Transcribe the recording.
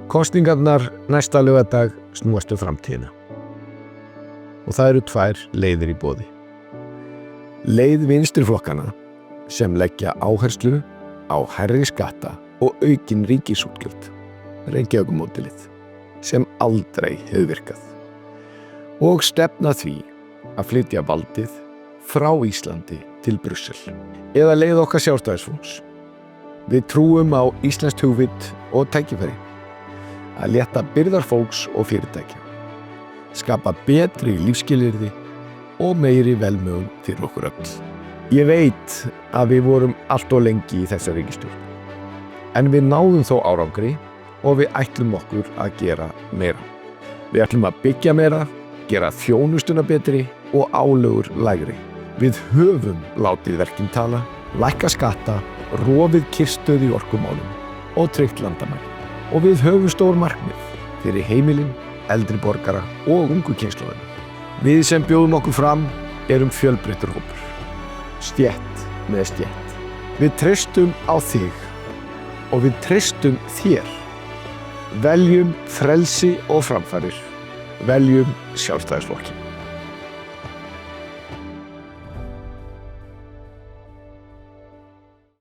Kosningarnar næsta laugardag snúast framtíðina. Og það eru 2 leiðir í boði. Leið vinstri flokkana sem leggja áherslu á hærri skatta og aukin ríkisútgjöld, Reykjavíkurmódelið, sem aldrei hefur virkað. Og stefna því að flytja valdið frá Íslandi til Brussel. Eða leið okkar Sjálfstæðisflokks. Við trúum á íslenskt hugvit og tækifæri. Að létta byrðar fólks og fyrirtækja. Skapa betri lífsskilyrði og meiri velmegun fyrir okkur öll. Ég veit að við vorum allt of lengi í þessari ríkisstjórn. En við náðum þó árangri og við ætlum okkur að gera meira. Við ætlum að byggja meira, gera þjónustuna betri og álögur lægri. Við höfum látið verkin tala, lækka skatta, rofið kyrrstöðu í orkumálum og tryggt landamæri. Og við höfum stór markmið fyrir heimilin, eldri borgara og ungu kynslóðina. Við sem bjóðum okkur fram erum fjölbreyttur hópur. Stétt með stétt. Við treystum á þig og við treystum þér. Veljum frelsi og framfarir. Veljum Sjálfstæðisflokkinn.